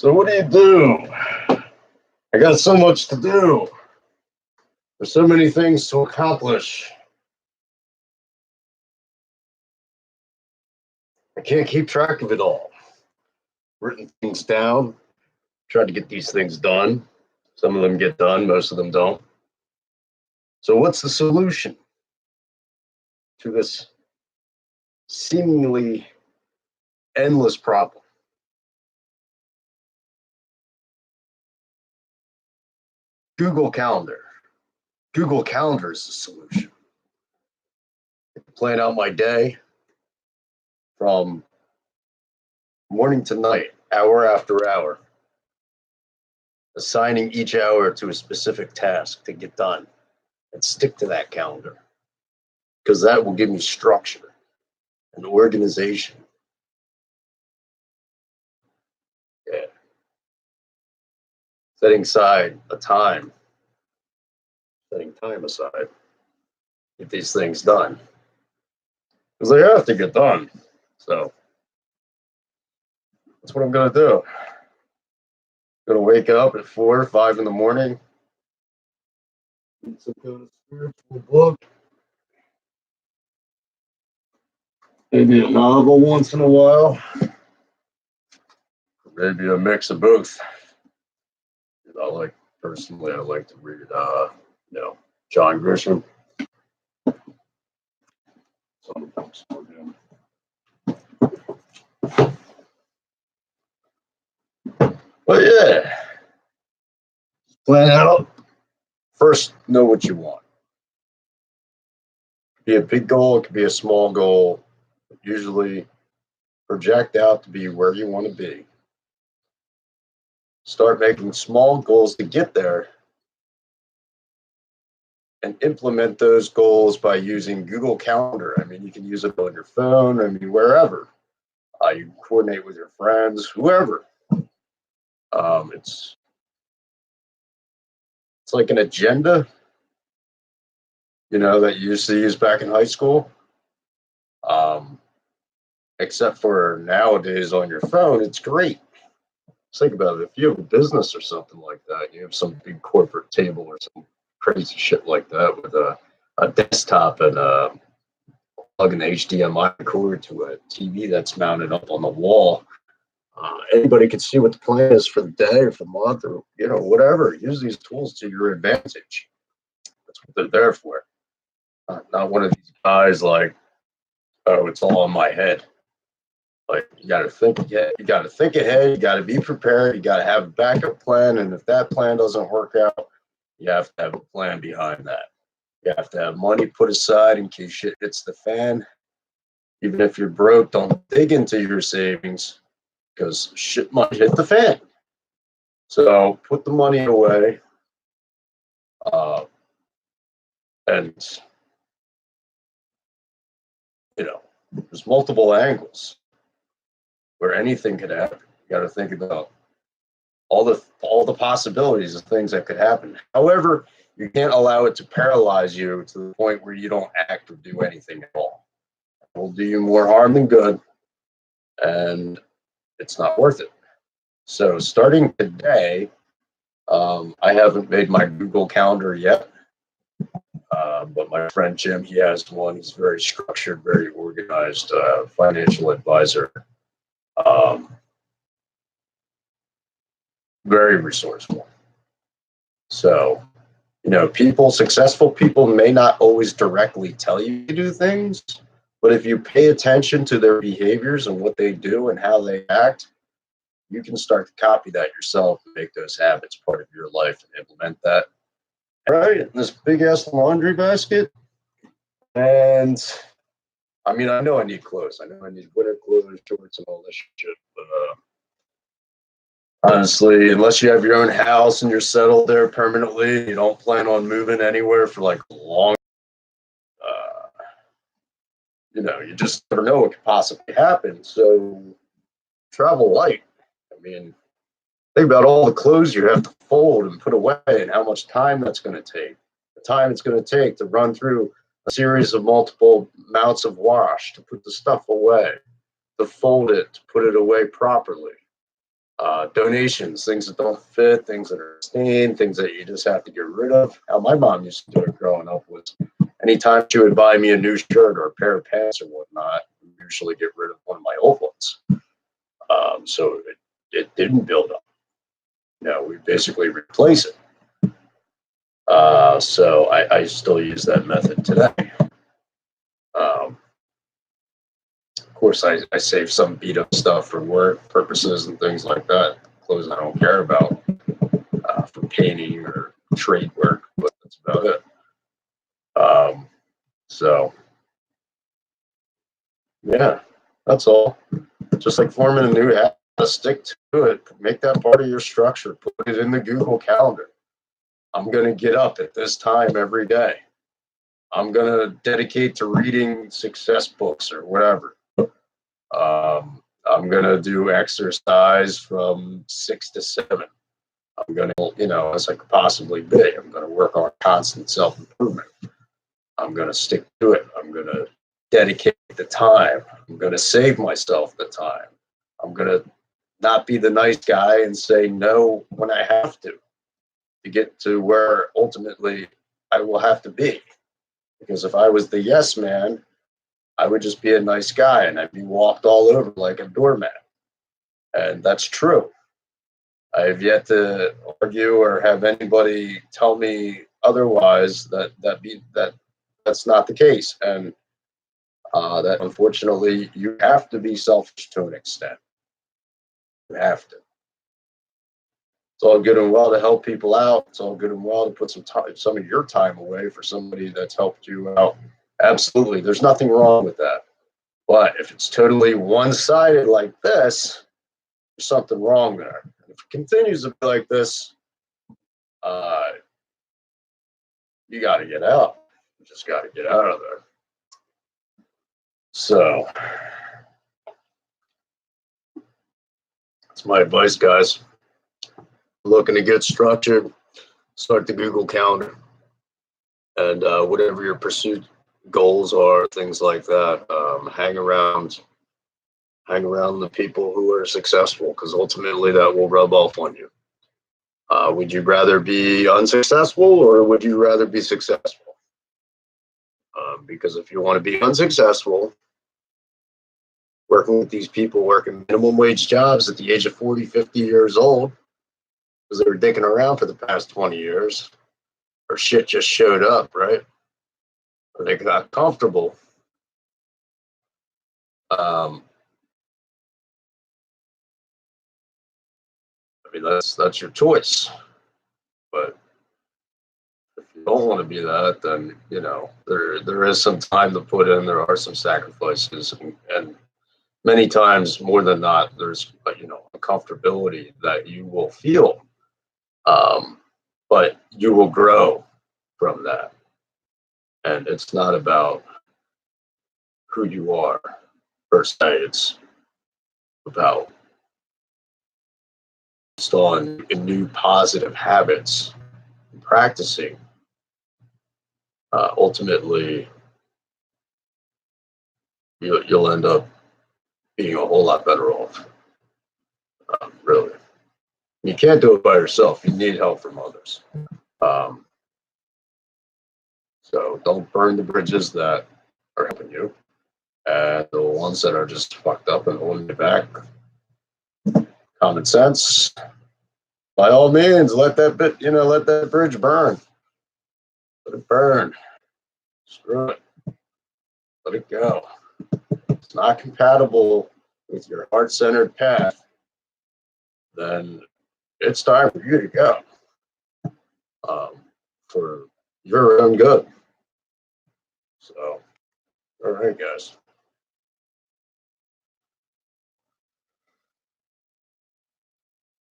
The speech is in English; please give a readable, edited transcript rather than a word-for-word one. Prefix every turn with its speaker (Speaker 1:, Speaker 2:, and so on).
Speaker 1: So what do you do? I got so much to do. There's so many things to accomplish. I can't keep track of it all. Written things down, tried to get these things done. Some of them get done, most of them don't. So what's the solution to this seemingly endless problem? Google Calendar. Google Calendar is the solution. I plan out my day from morning to night, hour after hour, assigning each hour to a specific task to get done and stick to that calendar because that will give me structure and organization. Yeah. Setting aside setting time aside, get these things done because they have to get done. So that's what I'm going to do. I'm going to wake up at 4 or 5 in the morning, read some kind of spiritual book, maybe a novel once in a while, maybe a mix of both. Personally, I like to read, John Grisham. Some books for him. But yeah, plan out. First, know what you want. It could be a big goal, it could be a small goal. Usually, project out to be where you want to be. Start making small goals to get there and implement those goals by using Google Calendar. I mean, you can use it on your phone, wherever. You can coordinate with your friends, whoever. It's like an agenda, that you used to use back in high school. Except for nowadays on your phone, it's great. Think about it. If you have a business or something like that, you have some big corporate table or some crazy shit like that with a desktop and plug an HDMI cord to a TV that's mounted up on the wall. Anybody can see what the plan is for the day or for the month or whatever. Use these tools to your advantage. That's what they're there for. Not one of these guys like, oh, it's all in my head. Like, you got to think ahead. You got to think ahead. You got to be prepared. You got to have a backup plan. And if that plan doesn't work out, you have to have a plan behind that. You have to have money put aside in case shit hits the fan. Even if you're broke, don't dig into your savings because shit might hit the fan. So put the money away. And, there's multiple angles where anything could happen. You got to think about all the possibilities of things that could happen. However, you can't allow it to paralyze you to the point where you don't act or do anything at all. It will do you more harm than good, and it's not worth it. So starting today, I haven't made my Google Calendar yet, but my friend Jim, he has one. He's very structured, very organized financial advisor. Very resourceful. So, successful people may not always directly tell you to do things, but if you pay attention to their behaviors and what they do and how they act, you can start to copy that yourself and make those habits part of your life and implement that. All right, in this big ass laundry basket. And I know I need clothes. I know I need winter clothes, shorts, and all this shit, but honestly, unless you have your own house and you're settled there permanently, you don't plan on moving anywhere for like long. You just never know what could possibly happen. So travel light. Think about all the clothes you have to fold and put away and how much time that's going to take. The time it's going to take to run through a series of multiple mounts of wash, to put the stuff away, to fold it, to put it away properly. Donations, things that don't fit, things that are stained, things that you just have to get rid of. How my mom used to do it growing up was anytime she would buy me a new shirt or a pair of pants or whatnot, we usually get rid of one of my old ones. So it didn't build up. We basically replace it. So I still use that method today. Of course, I save some beat up stuff for work purposes and things like that. Clothes I don't care about for painting or trade work, but that's about it. So, yeah, that's all. Just like forming a new habit, stick to it. Make that part of your structure. Put it in the Google Calendar. I'm going to get up at this time every day. I'm going to dedicate to reading success books or whatever. I'm going to do exercise from 6 to 7. I'm going to, as I could possibly be. I'm going to work on constant self-improvement. I'm going to stick to it. I'm going to dedicate the time. I'm going to save myself the time. I'm going to not be the nice guy and say no when I have to get to where ultimately I will have to be. Because if I was the yes man, I would just be a nice guy and I'd be walked all over like a doormat. And that's true. I've yet to argue or have anybody tell me otherwise that's not the case. And that unfortunately you have to be selfish to an extent. You have to. It's all good and well to help people out. It's all good and well to put some of your time away for somebody that's helped you out. Absolutely. There's nothing wrong with that. But if it's totally one-sided like this, there's something wrong there. And if it continues to be like this, you got to get out. You just got to get out of there. So that's my advice, guys. Looking to get structured, start the Google Calendar. And whatever your pursuit goals are, things like that, hang around the people who are successful, because ultimately that will rub off on you. Would you rather be unsuccessful or would you rather be successful? Because if you want to be unsuccessful, working with these people working minimum wage jobs at the age of 40, 50 years old, because they were dicking around for the past 20 years, or shit just showed up, right? Or they got comfortable. I mean, that's your choice. But if you don't want to be that, then there is some time to put in. There are some sacrifices, and many times, more than not, there's a comfortability that you will feel, but you will grow from that. And it's not about who you are per se. It's about installing new positive habits and practicing. Ultimately, you'll end up being a whole lot better off. Really, you can't do it by yourself. You need help from others. So don't burn the bridges that are helping you, and the ones that are just fucked up and holding you back. Common sense. By all means, let that bridge burn. Let it burn. Screw it. Let it go. It's not compatible with your heart-centered path, then it's time for you to go. For your own good. So, all right, guys.